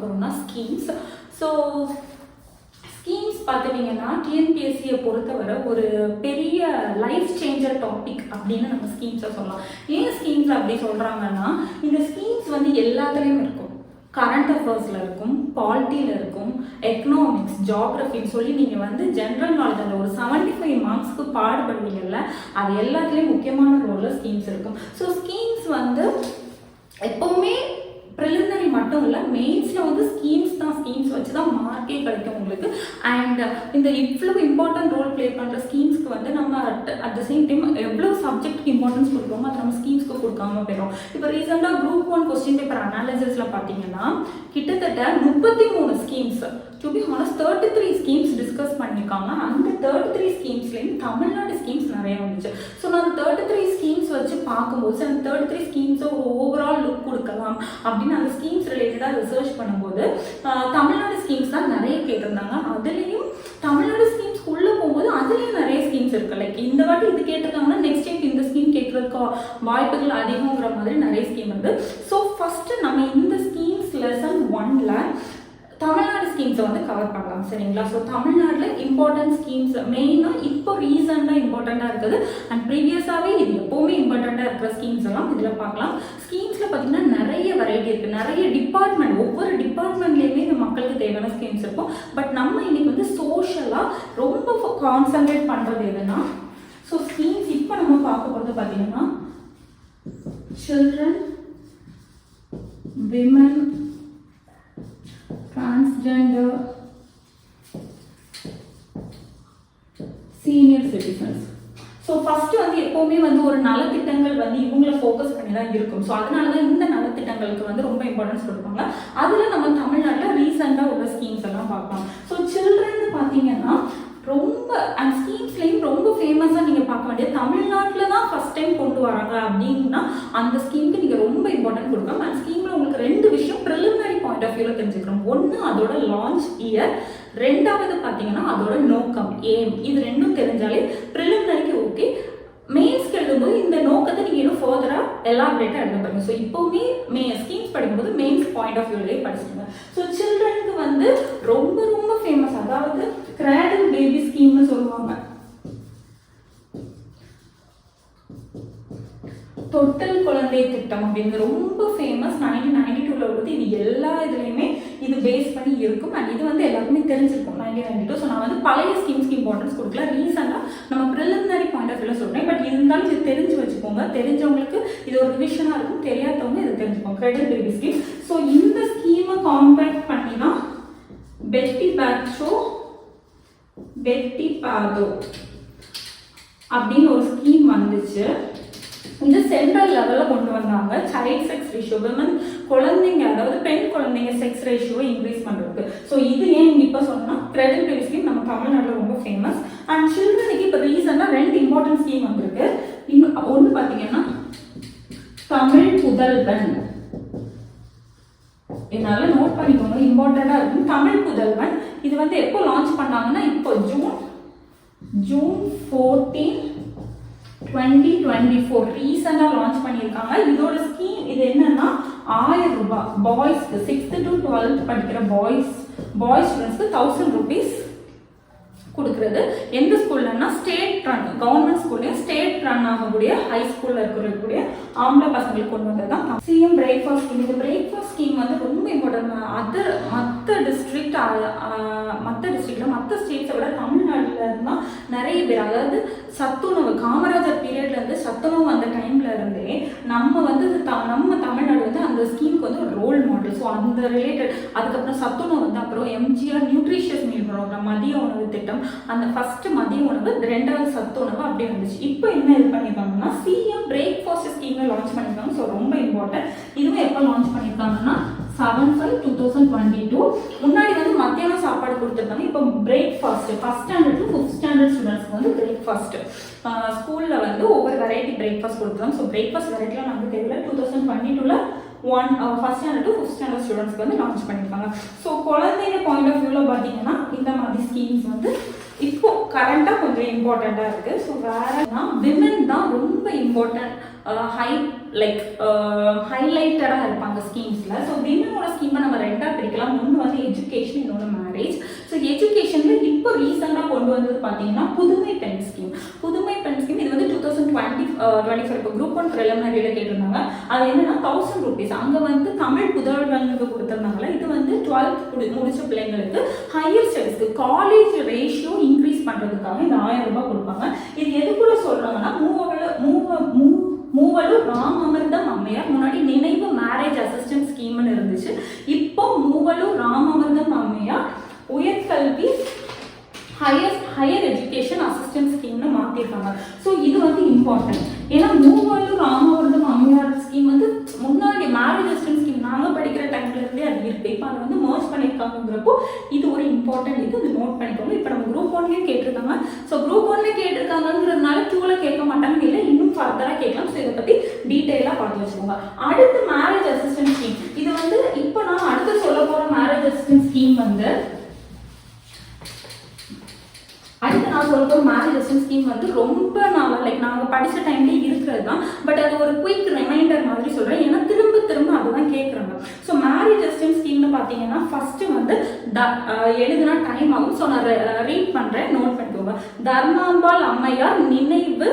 பார்க்க போகிறோம்னா schemes. So schemes பார்த்துட்டிங்கன்னா டிஎன்பிஎஸ்சியை பொறுத்தவரை ஒரு பெரிய லைஃப் சேஞ்சர் டாபிக் அப்படின்னு நம்ம ஸ்கீம்ஸை சொல்லலாம். ஏன் ஸ்கீம்ஸ் அப்படி சொல்கிறாங்கன்னா, இந்த ஸ்கீம்ஸ் வந்து எல்லாத்துலேயும் இருக்கும். கரண்ட் அஃபேர்ஸில் இருக்கும், பாலிட்டியில் இருக்கும், எக்கனாமிக்ஸ், ஜியாகிரஃபின்னு சொல்லி நீங்கள் வந்து ஜென்ரல் நாலேஜ் அந்த ஒரு 75 மார்க்ஸ்க்கு பாடுபடுவீங்கல்ல, அது எல்லாத்துலேயும் முக்கியமான ரோலில் ஸ்கீம்ஸ் இருக்கும். ஸோ ஸ்கீம்ஸ் வந்து எப்போவுமே ப்ரிலிமினரி மட்டும் இல்லை, மெயின்ஸில் வந்து ஸ்கீம்ஸ் தான், ஸ்கீம்ஸ் வச்சு தான் மார்க்கே கிடைக்கும் உங்களுக்கு. அண்ட் இந்த இவ்வளோ இம்பார்ட்டன்ட் ரோல் ப்ளே பண்ணுற ஸ்கீம்ஸ்க்கு வந்து நம்ம அட் த சேம் டைம் எவ்வளோ சப்ஜெக்ட்டுக்கு இம்பார்ட்டன்ஸ் கொடுக்குறோமோ அது நம்ம ஸ்கீம்ஸ்க்கு கொடுக்காம போயிடும். இப்போ ரீசெண்டாக குரூப் 1 கொஸ்டின் பேப்பர் அனாலிசிஸில் பார்த்தீங்கன்னா கிட்டத்தட்ட 33 schemes, to be honest 33 schemes discuss பண்ணியிருக்காங்க. அந்த 33 ஸ்கீம்ஸ்லேயும் தமிழ்நாடு ஸ்கீம்ஸ் நிறைய வந்துச்சு. ஸோ நான் 33 ஸ்கீம்ஸ் வச்சு பார்க்கும்போது அந்த 33 ஸ்கீம்ஸை ஒரு ஓவரால் லுக் கொடுக்கலாம் அப்படின்னு அந்த ஸ்கீம்ஸ் ரிலேட்டடாக ரிசர்ச் பண்ணும்போது தமிழ்நாடு ஸ்கீம்ஸ் தான் நிறைய கேட்டிருந்தாங்க. அதுலேயும் தமிழ்நாடு ஸ்கீம்ஸ் உள்ளே போகும்போது அதுலேயும் நிறைய ஸ்கீம்ஸ் இருக்குது. லைக் இந்த வாட்டி இது கேட்டிருக்காங்கன்னா நெக்ஸ்ட் டைம் இந்த ஸ்கீம் கேட்குறதுக்கு வாய்ப்புகள் அதிகங்கிற மாதிரி நிறைய ஸ்கீம் இருக்குது. ஸோ ஃபஸ்ட்டு நம்ம இந்த ஸ்கீம்ஸ் லெசன் 1ல் தமிழ்நாடு ஸ்கீம்ஸை வந்து கவர் பண்ணலாம், சரிங்களா? ஸோ தமிழ்நாட்டில் இம்பார்ட்டன்ட் ஸ்கீம்ஸ் மெயினாக இப்போ ரீசெண்டாக இம்பார்ட்டண்ட்டாக இருக்குது அண்ட் ப்ரீவியஸாகவே இது எப்போவுமே இம்பார்ட்டண்ட்டாக இருக்கிற ஸ்கீம்ஸ் எல்லாம் இதில் பார்க்கலாம். ஸ்கீம்ஸில் பார்த்தீங்கன்னா நிறைய வெரைட்டி இருக்குது, நிறைய டிபார்ட்மெண்ட், ஒவ்வொரு டிபார்ட்மெண்ட்லேயுமே இந்த மக்களுக்கு தேவையான ஸ்கீம்ஸ் இருக்கும். பட் நம்ம இன்னைக்கு வந்து சோஷியலாக ரொம்ப கான்சன்ட்ரேட் பண்ணுறது எதுனா, ஸோ ஸ்கீம்ஸ் இப்போ நம்ம பார்க்க போகிறது பார்த்தீங்கன்னா children, women, transgender, senior citizens. So first வந்து எப்போவுமே வந்து ஒரு நலத்திட்டங்கள் வந்து இவங்களை ஃபோக்கஸ் பண்ணி தான் இருக்கும். ஸோ அதனால தான் இந்த நலத்திட்டங்களுக்கு வந்து ரொம்ப இம்பார்ட்டன்ஸ் கொடுப்பாங்க. அதில் நம்ம தமிழ்நாட்டில் ரீசெண்டாக உள்ள ஸ்கீம்ஸ் எல்லாம் பார்க்கலாம். ஸோ சில்ட்ரன் பார்த்தீங்கன்னா ரொம்ப அண்ட் ஸ்கீம்ஸ்லேயும் ரொம்ப ஃபேமஸாக நீங்கள் பார்க்க வேண்டியது தமிழ்நாட்டில் தான் ஃபஸ்ட் டைம் கொண்டு வராங்க அப்படின்னா அந்த ஸ்கீமுக்கு நீங்கள் ரொம்ப இம்பார்ட்டன்ட் கொடுக்கணும். அண்ட் ஸ்கீமில் உங்களுக்கு 2 விஷயம் ப்ரிலிமினரி பாயிண்ட் ஆஃப் வியூவில் தெரிஞ்சுக்கிறோம். ஒன்று அதோட லான்ச் இயர், ரெண்டாவது பார்த்தீங்கன்னா அதோட நோக்கம், ஏம். இது ரெண்டும் தெரிஞ்சாலே ப்ரிலிமினரிக்கு ஓகே. மெயின்ஸ்க்கு எழுதும்போது இந்த நோக்கத்தை நீங்கள் இன்னும் ஃபர்தராக எலாபரேட்டாக எழுத பாருங்க. ஸோ இப்போவுமே ஸ்கீம்ஸ் படிக்கும்போது மெயின்ஸ் பாயிண்ட் ஆஃப் வியூலேயே படிச்சுங்க. ஸோ சில்ட்ரனுக்கு வந்து ரொம்ப ரொம்ப ஃபேமஸ், அதாவது கிராடில் பேபி ஸ்கீம்னு சொல்லுவாங்க, தொட்டல் குழந்தை திட்டம் அப்படின்னு ரொம்ப ஃபேமஸ். 1992 உள்ளது. இது எல்லா இதுலேயுமே இது பேஸ் பண்ணி இருக்கும் அண்ட் இது வந்து எல்லாருக்குமே தெரிஞ்சிருக்கும் 1992. ஸோ நான் வந்து பழைய ஸ்கீம்ஸ்க்கு இம்பார்ட்டன்ஸ் கொடுக்கல, ரீசெண்டாக நம்ம ப்ரிலிமினரி பாயிண்ட் ஆஃப் வியூவில் சொல்கிறேன். பட் இருந்தாலும் இது தெரிஞ்சு வச்சுக்கோங்க, தெரிஞ்சவங்களுக்கு இது ஒரு ரிவிஷனாக இருக்கும், தெரியாதவங்க இதை தெரிஞ்சுக்கோங்க. Credit baby scheme. ஸோ இந்த ஸ்கீமை காம்பேக்ட் பண்ணி தான் பெட்டி பேட்சோ, பெட்டி பாதோ அப்படின்னு ஒரு ஸ்கீம் வந்துச்சு. இது சென்ட்ரல் லெவலில் கொண்டு வந்தாங்க. சைல்ட் செக்ஸ் ரேஷியோ, விமன் குழந்தைங்க, அதாவது பெண் குழந்தைங்க செக்ஸ் ரேஷியோவை இன்க்ரீஸ் பண்ணுறதுக்கு. ஸோ இது ஏன் இப்போ சொன்னால் கிரெடிட் பேபி ஸ்கீம் நம்ம தமிழ்நாட்டில் ரொம்ப ஃபேமஸ். அண்ட் சில்ட்ரனுக்கு இப்போ ரீசெண்டாக 2 இம்பார்ட்டன்ட் ஸ்கீம் வந்திருக்கு. இன்னும் ஒன்று பார்த்தீங்கன்னா தமிழ் புதல்வன். என்னால் நோட் பண்ணிக்கோங்க, இம்பார்ட்டண்ட்டாக இருக்கும். தமிழ் புதல்வன் இது வந்து எப்போ லான்ச் பண்ணாங்கன்னா இப்போ ஜூன் 14, 2024 ரீசெண்டாக லான்ச் பண்ணியிருக்காங்க. இதோட ஸ்கீம் இது என்னன்னா 1000 ரூபாய் பாய்ஸ்க்கு, 6th to 12th படிக்கிற பாய்ஸ் ஸ்டூடெண்ட்ஸ்க்கு 1000 rupees கொடுக்குறது. எந்த ஸ்கூல்லன்னா ஸ்டேட் ரன், கவர்மெண்ட் ஸ்கூல்லையும் ஸ்டேட் ரன் ஆகக்கூடிய ஹை ஸ்கூலில் இருக்கக்கூடிய ஆம்பளை பசங்களுக்கு கொண்டு வந்தது தான் சிஎம் பிரேக்ஃபாஸ்ட் ஸ்கீம். இந்த பிரேக்ஃபாஸ்ட் ஸ்கீம் வந்து ரொம்ப இம்பார்ட்டன்ட். மற்ற டிஸ்ட்ரிக்டில் மற்ற ஸ்டேட்ஸை விட தமிழ்நாட்டில் இருந்தால் நிறைய பேர், அதாவது சத்துணவு காமராஜர் பீரியட்லேருந்து சத்துணவு அந்த டைமில் இருந்தே நம்ம வந்து நம்ம தமிழ்நாடு வந்து அந்த ஸ்கீமுக்கு வந்து ஒரு ரோல் மாடல். ஸோ அந்த ரிலேட்டட் அதுக்கப்புறம் சத்துணவு வந்து அப்புறம் எம்ஜிஆர் நியூட்ரிஷியஸ் மீல் ப்ரோக்ராம், மதிய உணவு திட்டம், அந்த ஃபஸ்ட்டு மதிய உணவு, 2வது சத்துணவு அப்படியே வந்துச்சு. இப்போ என்ன இது பண்ணியிருக்காங்கன்னா சிஎம் பிரேக்ஃபாஸ்ட் ஸ்கீமை லான்ச் பண்ணியிருக்காங்க. ஸோ ரொம்ப இம்பார்ட்டன்ட். இதுவும் எப்போ லான்ச் பண்ணியிருக்காங்கன்னா 7/5/2022. முன்னாடி வந்து மத்தியானம் சாப்பாடு கொடுத்துருக்காங்க. இப்போ breakfast first standard to 5th standard ஸ்டூடெண்ட்ஸ்க்கு வந்து பிரேக்ஃபாஸ்ட் ஸ்கூலில் வந்து ஒவ்வொரு வெரைட்டி பிரேக்ஃபாஸ்ட் கொடுத்துருக்காங்க. ஸோ பிரேக்ஃபாஸ்ட் வெரைட்டிலாம் நமக்கு தெரியல. 2022 1st standard to 5th standard ஸ்டூடெண்ட்ஸ்க்கு வந்து லான்ச் பண்ணியிருக்காங்க. ஸோ குழந்தைங்க பாயிண்ட் ஆஃப் வியூவில் பார்த்தீங்கன்னா இந்த மாதிரி ஸ்கீம்ஸ் வந்து இப்போ கரண்டாக கொஞ்சம் இம்பார்ட்டண்ட்டாக இருக்குது. ஸோ வேறனா விமன் தான் ரொம்ப இம்பார்ட்டன்ட், ஹைலைட்டடாக இருப்பாங்க ஸ்கீம்ஸில். ஸோ விமனோட ஸ்கீமை நம்ம ரெண்டாக பிரிக்கலாம். ஒன்று வந்து எஜுகேஷன், இன்னொன்று மேரேஜ். ஸோ எஜுகேஷனில் இப்போ ரீசெண்டாக கொண்டு வந்தது பார்த்தீங்கன்னா புதுமை பெண் ஸ்கீம். புதுமை பெண் ஸ்கீம் இது வந்து 2024 இப்போ குரூப் 1 ப்ரிலிமினரியில் கேட்டிருந்தாங்க. அது என்னன்னா 1000 rupees. அங்கே வந்து தமிழ் புதல்வர்களுக்கு கொடுத்துருந்தாங்களே, இது வந்து 12th முடிச்ச பிள்ளைங்களுக்கு ஹையர் ஸ்டடீஸ்க்கு காலேஜ் ரேஷியோ இன்க்ரீஸ் பண்ணுறதுக்காக இந்த 1000 ரூபாய் கொடுப்பாங்க. இது எதுக்குள்ள சொல்கிறாங்கன்னா மூவலூர் ராம் அமிர்தம் அம்மையார், முன்னாடி நினைவு மேரேஜ் அசிஸ்டன்ட் ஸ்கீம்னு இருந்துச்சு. இப்போ மூவலூர் ராம் அமிர்தம் அம்மையார் உயர்கல்வி ஹையர் எஜுகேஷன் அசிஸ்டன்ட் ஸ்கீம்னு மாற்றிருக்காங்க. ஸோ இது வந்து இம்பார்ட்டன்ட். ஏன்னா மூவலூர் ராமவர்தம் அம்மையார் ஸ்கீம் வந்து முன்னாடி மேரேஜ் அசிஸ்டன்ட் ஸ்கீம் நாங்கள் படிக்கிற டைம்ல இருந்தே அது இருக்குது. இப்போ அதை வந்து மர்ஜ் பண்ணியிருக்காங்கிறப்போ இது ஒரு இம்பார்ட்டன்ட். இது நோட் பண்ணிக்கோங்க. இப்போ நம்ம குரூப் 1 கேட்டிருக்காங்க. ஸோ குரூப் 1 கேட்டிருக்காங்கிறதுனால 2ல கேட்க மாட்டாங்க, இல்லை இன்னும் ஃபர்தராக கேட்கலாம். ஸோ இதை பற்றி டீட்டெயிலாக பார்த்து வச்சுக்கோங்க. அடுத்து மேரேஜ் அசிஸ்டன்ட் ஸ்கீம். இது வந்து இப்போ நான் அடுத்து சொல்ல போகிற மேரேஜ் அசிஸ்டன்ட் ஸ்கீம் வந்து மேரேஜ் அசிஸ்டன்ட் ஸ்கீம் வந்து ரொம்ப நாளாக நாங்கள் படித்த டைம்லேயே இருக்கிறது தான். பட் அது ஒரு குயிக் ரிமைண்டர் மாதிரி சொல்கிறேன், ஏன்னா திரும்ப திரும்ப அதுதான் கேட்குறாங்க. ஸோ மேரேஜ் அசிஸ்டன்ட் ஸ்கீம்னு பார்த்தீங்கன்னா ஃபஸ்ட்டு வந்து எழுதுனா டைம் ஆகும். ஸோ நான் ரீட் பண்ணுறேன், நோட் பண்ணிக்கோங்க. தர்மாம்பாள் அம்மையார் நினைவு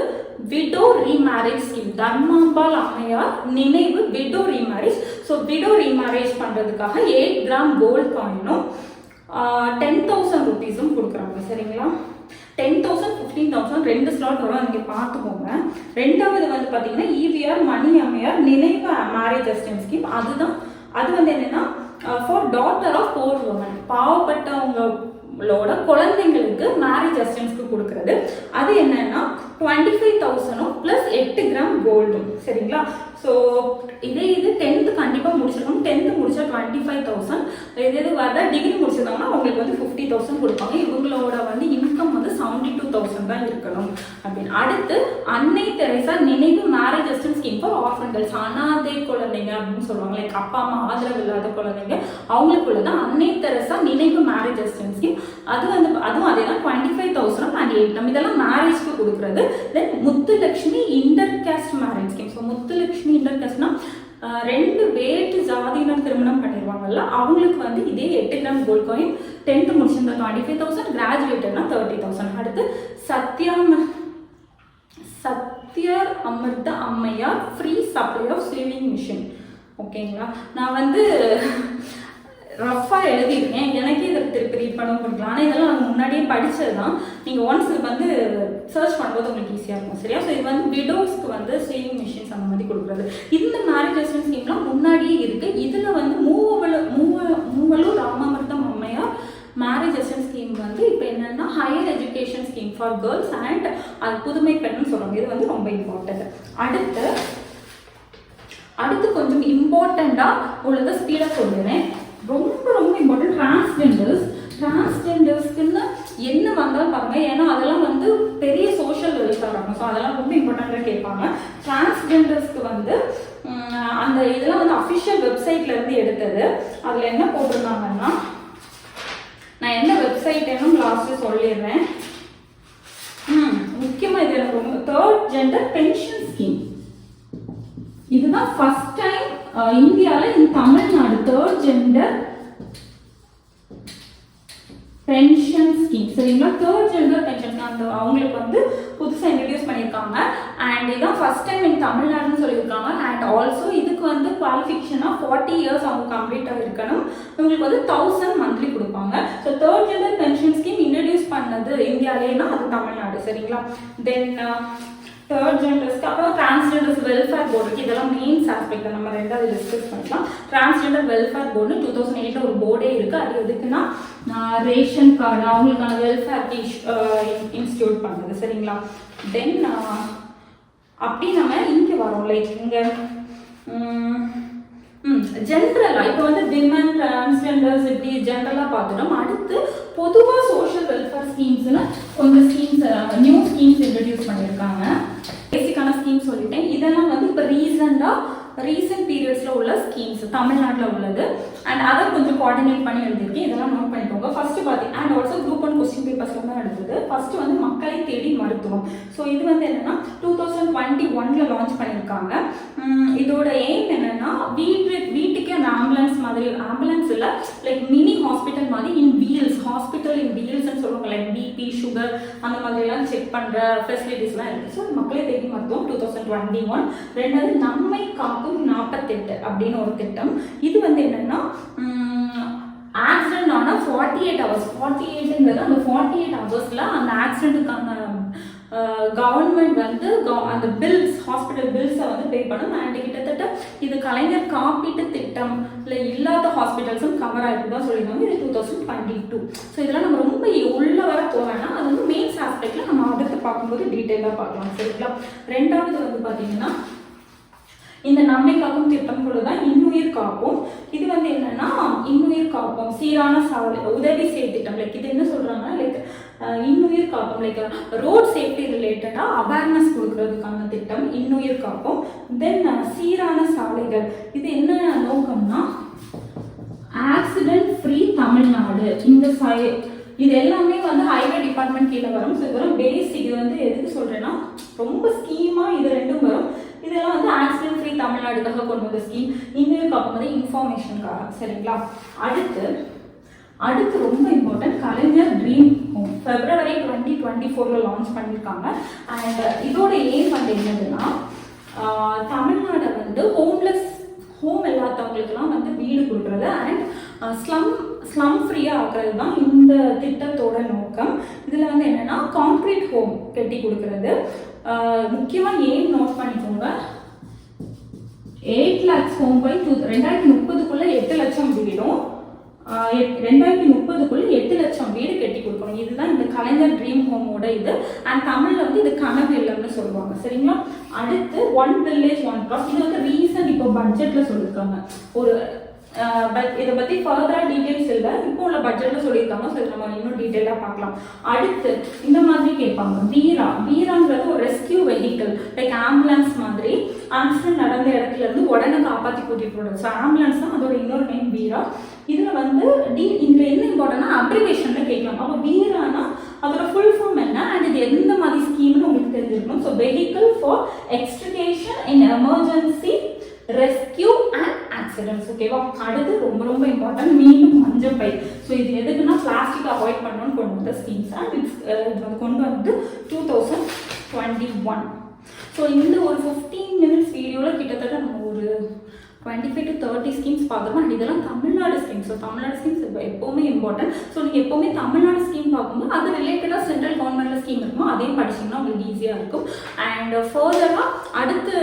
விடோ ரீமேரேஜ் ஸ்கீம். தர்மாம்பாள் அம்மையார் நினைவு widow remarriage. So widow remarriage பண்ணுறதுக்காக 8 கிராம் கோல்டு காயினும் 10,000 rupees கொடுக்குறாங்க. சரிங்களா? 10,000 15,000 2 ஸ்லாட் வரும், அங்கே பார்த்துக்கோங்க. ரெண்டாவது வந்து பார்த்தீங்கன்னா EVR மணி அம்மையார் நினைவு மேரேஜ் அசிஸ்டன்ட் ஸ்கீம். அது வந்து என்னன்னா for daughter of poor woman, பாவப்பட்டவங்களோட குழந்தைங்களுக்கு மேரேஜ் அசிஸ்டன்ஸ்க்கு கொடுக்குறது. அது என்னன்னா 25,000 + 8 கிராம் கோல்டும். சரிங்களா? ஸோ இது 10th கண்டிப்பாக முடிச்சிருக்கணும். 10th முடிச்சா 25,000. இது வரதா டிகிரி முடிச்சிருந்தாங்கன்னா அவங்களுக்கு வந்து 50,000 கொடுப்பாங்க. இவங்களோட வந்து இன்கம் வந்து 72,000 தான் இருக்கணும் அப்படின்னு. அடுத்து அன்னை தெரசா நினைவு marriage assistant scheme for orphan girls. அனாதை குழந்தைங்க அப்படின்னு சொல்லுவாங்க, லைக் அப்பா அம்மா ஆதரவு இல்லாத குழந்தைங்க, அவங்களுக்குள்ளதான் அன்னை தெரசா நினைவு மேரேஜ் அசிஸ்டன்ட் ஸ்கீம். அதுவும் அதே தான் 25,000 and 8. இதெல்லாம் மேரேஜ்க்கு கொடுக்குறது. Then Muthulakshmi inter caste marriage scheme. So Muthulakshmi inter கேஸ்ட்னா 2 வேற்று ஜாதியினர் திருமணம் பண்ணிடுவாங்கல்ல, அவங்களுக்கு வந்து இதே 8 கிராம் கோல்ட் காயின். 10th முடிச்சிருந்தா 25,000, கிராஜுவேட்டட்னா 30,000. அடுத்து சத்யர் அமிர்த அம்மையார் free supply of sewing machine. ஓகேங்களா? நான் வந்து ரஃபாக எழுதியிருக்கேன், எனக்கே இதை திருப்பி ரீட் பண்ணவும் கொடுக்கலாம். ஆனால் இதெல்லாம் நாங்கள் முன்னாடியே படித்தது தான். நீங்கள் ஒன்ஸ் வந்து சர்ச் பண்ணும்போது உங்களுக்கு ஈஸியாக இருக்கும். சரியா? ஸோ இது வந்து விடோஸ்க்கு வந்து சேவிங் மிஷின்ஸ் அந்த மாதிரி கொடுக்குறது. இந்த மேரேஜ் அசிஸ்டன்ட் ஸ்கீம்லாம் முன்னாடியே இருக்குது. இதில் வந்து மூவலூர் ராமாமிர்தம் அம்மையார் மேரேஜ் அசிஸ்டன்ட் ஸ்கீம் வந்து இப்போ என்னென்னா higher education scheme for girls and அது புதுமை பெண்ணுன்னு சொல்கிறாங்க. இது வந்து ரொம்ப இம்பார்ட்டன்ட். அடுத்து கொஞ்சம் இம்பார்ட்டண்ட்டாக உள்ளதை ஸ்பீடாக சொல்லுவேன். ரொம்ப ரொம்ப இம்பார்ட்டன்ட் டிரான்ஸ்ஜெண்டர்ஸ்க்குன்னு என்ன வந்தாலும் பாருங்க, ஏன்னா அதெல்லாம் வந்து பெரிய சோஷியல் வெல்ஃபேர் ஆகும். ஸோ அதெல்லாம் ரொம்ப இம்பார்ட்டண்ட்டாக கேட்பாங்க. டிரான்ஸ்ஜெண்டர்ஸ்க்கு வந்து அந்த இதெல்லாம் வந்து அஃபிஷியல் வெப்சைட்லேருந்து எடுத்தது. அதில் என்ன போட்டிருந்தாங்கன்னா, நான் என்ன வெப்சைட் என்னும் லாஸ்ட்டு சொல்லிடுறேன். முக்கியமாக இது எனக்கு ரொம்ப 3rd gender pension scheme. இதுதான் ஃபர்ஸ்ட் டைம் இந்தியாவில் இந்த Tamil Nadu 3rd gender pension scheme. சரிங்களா? 3rd gender பென்ஷன் அந்த அவங்களுக்கு வந்து புதுசாக இன்ட்ரடியூஸ் பண்ணியிருக்காங்க. அண்ட் இதுதான் ஃபர்ஸ்ட் டைம் இன் தமிழ்நாடுன்னு சொல்லியிருக்காங்க. அண்ட் ஆல்சோ இதுக்கு வந்து குவாலிஃபிகேஷனாக 40 years அவங்க கம்ப்ளீட்டாக இருக்கணும். இவங்களுக்கு வந்து 1000 மந்த்லி கொடுப்பாங்க. So 3rd gender pension scheme introduce பண்ணது இந்தியாவிலேனா அது தமிழ்நாடு. சரிங்களா? தென் 3rd gendersக்கு அப்புறம் டிரான்ஸ்ஜெண்டர்ஸ் வெல்ஃபேர் போர்டு. இதெல்லாம் மெயின்ஸ் ஆஸ்பெக்ட் நம்ம ரெண்டாவது டிஸ்கஸ் பண்ணலாம். டிரான்ஸ்ஜெண்டர் வெல்ஃபேர் போர்டு 2008 ஒரு போர்டே இருக்குது. அது எதுக்குன்னா ரேஷன் கார்டு அவங்களுக்கான வெல்ஃபேர் இன்ஸ்டியூட் பண்ணுறது. சரிங்களா? தென் அப்படி நம்ம இங்கே வரோம், லைக் இங்கே ஜென்ரலாக இப்போ வந்து விமன் டிரான்ஸ்ஜெண்டர்ஸ் இப்படி ஜென்ரலாக பார்த்துட்டோம். அடுத்து பொதுவாக சோஷியல் வெல்ஃபேர் ஸ்கீம்ஸ்னு கொஞ்சம் நியூ ஸ்கீம்ஸ் இன்ட்ரடியூஸ் பண்ணியிருக்காங்க. பேசிக்கான ஸ்கீம் சொல்லிட்டேன். இதெல்லாம் வந்து இப்போ ரீசெண்டாக ரீசெண்ட் பீரியட்ஸில் உள்ள ஸ்கீம்ஸ் தமிழ்நாட்டில் உள்ளது அண்ட் அதை கொஞ்சம் கோஆர்டினேட் பண்ணி எழுதியிருக்கேன். இதெல்லாம் நோட் பண்ணிக்கோங்க. ஃபர்ஸ்ட் பார்த்தீங்கன்னா அண்ட் ஆல்சோ குரூப் 1 கொஸ்டின் பேப்பர்ஸில் தான் எடுத்தது. ஃபர்ஸ்ட் வந்து மக்களை தேடி மருத்துவம். ஸோ இது வந்து என்னன்னா 2021 லான்ச் பண்ணியிருக்காங்க. இதோட எய்ம் என்னன்னா வீட்டுக்கே அந்த ஆம்புலன்ஸ் மாதிரி, ஆம்புலன்ஸ் இல்லை லைக் மினி ஹாஸ்பிட்டல் மாதிரி இன் வீல்ஸ், ஹாஸ்பிட்டல் இன் வீல்ஸ்ன்னு சொல்லுவாங்க. லைக் பிபி சுகர் அந்த மாதிரிலாம் செக் பண்ணுற ஃபெசிலிட்டிஸ்லாம் இருக்குது. ஸோ மக்களை தேடி மருத்துவம் 2021. ரெண்டாவது நம்மை காக்கும் 48 அப்படின்னு ஒரு திட்டம். இது வந்து என்னன்னா ஆக்சிடென்ட் ஆனால் 48 hours, 48ங்கிறது அந்த 48 hoursல அந்த ஆக்சிடென்ட்டுக்கான கவர்மெண்ட் வந்து அந்த பில்ஸ், ஹாஸ்பிட்டல் பில்ஸை வந்து பே பண்ணும். அண்ட் கிட்டத்தட்ட இது கலைஞர் காப்பீட்டு திட்டம் இல்லை இல்லாத ஹாஸ்பிட்டல்ஸும் கவர் ஆகிட்டு தான் சொல்லியிருந்தாங்க. இது 2022. ஸோ இதெல்லாம் நம்ம ரொம்ப உள்ள வர போவேன்னா அது வந்து மெயின்ஸ் ஆஸ்பெக்டில் நம்ம அடுத்து பார்க்கும்போது டீட்டெயிலாக பார்க்கலாம். சரிங்களா? ரெண்டாவது வந்து பார்த்தீங்கன்னா இந்த நம்மை காக்கும் திட்டம் கூட தான் இன்னுயிர் காப்போம். இது வந்து என்னன்னா இன்னுயிர் காப்போம் சீரான சாலை உதவி செய் திட்டம். லைக் இது என்ன சொல்றாங்கன்னா லைக் இன்னுயிர் காப்போம் லைக் ரோட் சேஃப்டி ரிலேட்டடாக அவேர்னஸ் கொடுக்கறதுக்கான திட்டம் இன்னுயிர் காப்போம். தென் சீரான சாலைகள், இது என்ன நோக்கம்னா ஆக்சிடென்ட் ஃப்ரீ தமிழ்நாடு. இந்த இது எல்லாமே வந்து ஹைவே டிபார்ட்மெண்ட் கீழே வரும். ஸோ இதெல்லாம் பேசிக். இது வந்து எதுக்கு சொல்றேன்னா ரொம்ப ஸ்கீமாக இது ரெண்டும் வரும். இதெல்லாம் வந்து ஆக்சிடென்ட் ஃப்ரீ தமிழ்நாடுக்காக கொண்டு வந்த ஸ்கீம். இன்னும் பார்க்கும்போது இன்ஃபர்மேஷனுக்காக. சரிங்களா? அடுத்து ரொம்ப இம்பார்ட்டன்ட் கலைஞர் ட்ரீம் ஹோம் February 2024 லான்ச் பண்ணியிருக்காங்க. அண்ட் இதோட எய்ம் வந்து என்னதுன்னா தமிழ்நாடை வந்து ஹோம் இல்லாதவங்களுக்குலாம் வந்து வீடு கொடுக்குறது அண்ட் ஸ்லம் ஃப்ரீயாக ஆக்குறது தான் இந்த திட்டத்தோட நோக்கம். இதில் வந்து என்னென்னா கான்க்ரீட் ஹோம் கட்டி கொடுக்குறது. முக்கியமாக எய்ம் நோட் பண்ணிக்கோங்க. 8 lakhs ஹோம் பை 2030க்குள்ளே 8 லட்சம் வீடும், 2030க்குள்ளே 8 லட்சம் வீடு கட்டி கொடுக்கணும். இதுதான் இந்த கலைஞர் ட்ரீம் ஹோமோட இது. அண்ட் தமிழில் வந்து இது கனவு இல்லம்னு சொல்லுவாங்க. சரிங்களா? அடுத்து 1 village 1 crop. இது வந்து ரீசன்ட் இப்போ பட்ஜெட்டில் சொல்லியிருக்காங்க. ஒரு இதை பற்றி ஃபர்தராக டீட்டெயில்ஸ் இல்லை, இப்போ உள்ள பட்ஜெட்டில் சொல்லியிருக்காங்க. ஸோ இதை நம்ம இன்னும் டீட்டெயிலாக பார்க்கலாம். அடுத்து இந்த மாதிரி கேட்பாங்க வீராங்கிறது ஒரு ரெஸ்கியூ வெஹிக்கிள் லைக் ஆம்புலன்ஸ் மாதிரி. ஆக்சிடென்ட் நடந்த இடத்துல இருந்து உடனே காப்பாற்றி கூட்டிகிட்டு போடுறது. ஸோ ஆம்புலன்ஸ் தான் அதோட இன்னொரு நேம் வீரா. இதில் வந்து இதில் என்ன இம்பார்ட்டன்னா அப்ரிவேஷனில் கேட்கலாம். அப்போ வீரானா அதோட ஃபுல் ஃபார்ம் என்ன அண்ட் இது எந்த மாதிரி ஸ்கீம்னு உங்களுக்கு தெரிஞ்சிருக்கணும். So vehicle for extrication in emergency rescue and accidents. ஓகேவா? அடுத்து ரொம்ப ரொம்ப இம்பார்ட்டன்ட் மீண்டும் மஞ்சள் பை. ஸோ இது எதுக்குன்னா பிளாஸ்டிக் அவாய்ட் பண்ணணும்னு கொண்டு வந்த ஸ்கீம்ஸ் அண்ட் இது கொண்டு வந்து 2021. ஸோ இந்த ஒரு 15 minutes வீடியோவில் கிட்டத்தட்ட நம்ம ஒரு 25 to 30 ஸ்கீம்ஸ் பார்க்குறோம். அண்ட் இதெல்லாம் Tamil Nadu schemes. So Tamil Nadu schemes எப்போவுமே இம்பார்ட்டன்ட். ஸோ நீங்கள் எப்போவுமே தமிழ்நாடு ஸ்கீம் பார்க்கும்போது அது ரிலேட்டடாக சென்ட்ரல் கவர்மெண்ட்டில் ஸ்கீம் இருக்குமோ அதையும் படிச்சிங்கன்னா உங்களுக்கு ஈஸியாக இருக்கும். அண்ட் ஃபர்தராக அடுத்து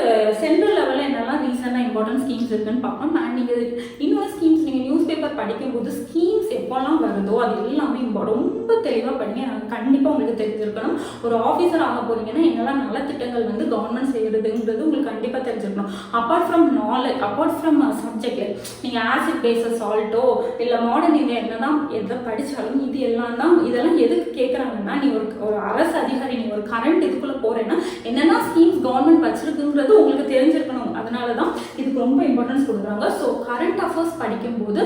சென்ட்ரல் லெவலில் என்னெல்லாம் ரீசெண்டாக இம்பார்ட்டன்ட் ஸ்கீம்ஸ் இருக்குன்னு பார்க்கணும். அண்ட் நீங்கள் இன்னொரு ஸ்கீம்ஸ் நீங்கள் நியூஸ் பேப்பர் படிக்கும்போது ஸ்கீம்ஸ் எப்போல்லாம் வருதோ அது எல்லாமே ரொம்ப தெளிவாக படிங்க. எனக்கு கண்டிப்பாக உங்களுக்கு தெரிஞ்சிருக்கணும். ஒரு ஆஃபீஸர் ஆக போகிறீங்கன்னா என்னெல்லாம் நலத்திட்டங்கள் வந்து கவர்மெண்ட் செய்கிறதுங்கிறது உங்களுக்கு கண்டிப்பாக தெரிஞ்சிருக்கணும். Apart from knowledge, apart from subject நீங்கள் ஆசிட் பேஸஸ் சால்ட்டோ இல்லை மாடர்ன் இந்தியா என்னதான் எதை படித்தாலும் இது எல்லாம் தான். இதெல்லாம் எதுக்கு கேட்குறாங்கன்னா நீ ஒரு அரசு அதிகாரி, நீ ஒரு கரண்ட் இதுக்குள்ளே போகிறேன்னா என்னென்னா ஸ்கீம்ஸ் கவர்மெண்ட் வச்சிருக்குங்கிறது உங்களுக்கு தெரிஞ்சிருக்கணும். அதனால தான் இதுக்கு ரொம்ப இம்பார்ட்டன்ஸ் கொடுக்குறாங்க. ஸோ கரண்ட் அஃபேர்ஸ் படிக்கும்போது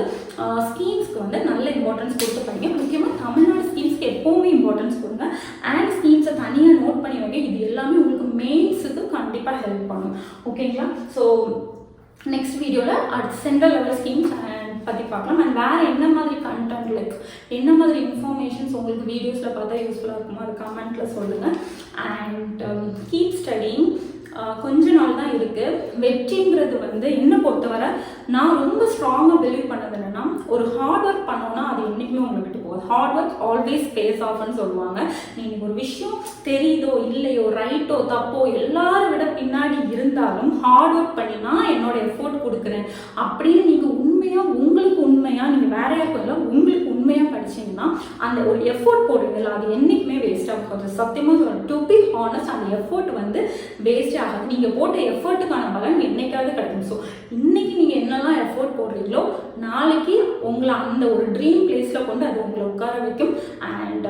ஸ்கீம்ஸ்க்கு வந்து நல்ல இம்பார்ட்டன்ஸ் கொடுத்து படிங்க. முக்கியமாக தமிழ்நாடு ஸ்கீம்ஸ்க்கு எப்போவுமே இம்பார்ட்டன்ஸ் கொடுங்க. அண்ட் ஸ்கீம்ஸை தனியாக நோட் பண்ணி வைங்க. இது எல்லாமே உங்களுக்கு மெயின்ஸுக்கு கண்டிப்பாக ஹெல்ப் பண்ணும். ஓகேங்களா? ஸோ நெக்ஸ்ட் வீடியோவில் அடுத்த சென்ட்ரல் லெவல் ஸ்கீம்ஸ் பற்றி பார்க்கலாம். அண்ட் வேறு என்ன மாதிரி கண்டென்ட் லைக் என்ன மாதிரி இன்ஃபர்மேஷன்ஸ் உங்களுக்கு வீடியோஸில் பார்த்தா யூஸ்ஃபுல்லாக இருக்குமோ அது கமெண்ட்டில் சொல்லுங்கள். And keep studying. கொஞ்ச நாள் தான் இருக்குது. வெற்றிங்கிறது வந்து என்னை பொறுத்தவரை நான் ரொம்ப ஸ்ட்ராங்காக பிலீவ் பண்ணது என்னென்னா ஒரு ஹார்ட் ஒர்க் பண்ணோன்னா அது என்றைக்குமே உங்களை விட்டு போகுது. ஹார்ட் ஒர்க் ஆல்வேஸ் பேஸ் ஆஃப்னு சொல்லுவாங்க. நீங்கள் ஒரு விஷயம் தெரியுதோ இல்லையோ ரைட்டோ தப்போ எல்லாரும் விட பின்னாடி இருந்தாலும் ஹார்ட் ஒர்க் பண்ணி நான் என்னோட எஃபோர்ட் கொடுக்குறேன் அப்படின்னு நீங்கள் உண்மையாக உங்களுக்கு உண்மையாக நீங்கள் வேற யாருக்கும் உங்களுக்கு உண்மையாக படிச்சிங்கன்னா அந்த ஒரு எஃபோர்ட் போடுறீங்களா அது என்றைக்குமே வேஸ்ட் ஆகாது. சத்தியமாக சொல்கிறேன். டு பி ஹானஸ்ட் அந்த எஃபோர்ட் வந்து வேஸ்ட் ஆகாது. நீங்கள் போட்ட எஃபர்ட்டுக்கான பலன் என்னைக்காவது கிடைக்கும். ஸோ இன்னைக்கு நீங்கள் என்னெல்லாம் எஃபோர்ட் போடுறீங்களோ நாளைக்கு உங்களை அந்த ஒரு ட்ரீம் பிளேஸில் கொண்டு அது உங்களை உட்கார வைக்கும். அண்ட்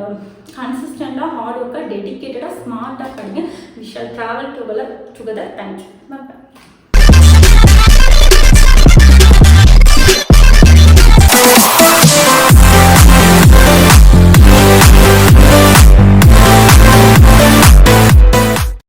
கன்சிஸ்டண்டாக ஹார்ட் ஒர்க்காக டெடிக்கேட்டடாக ஸ்மார்ட்டாக படிங்க. We shall travel together. Thank you. Bye.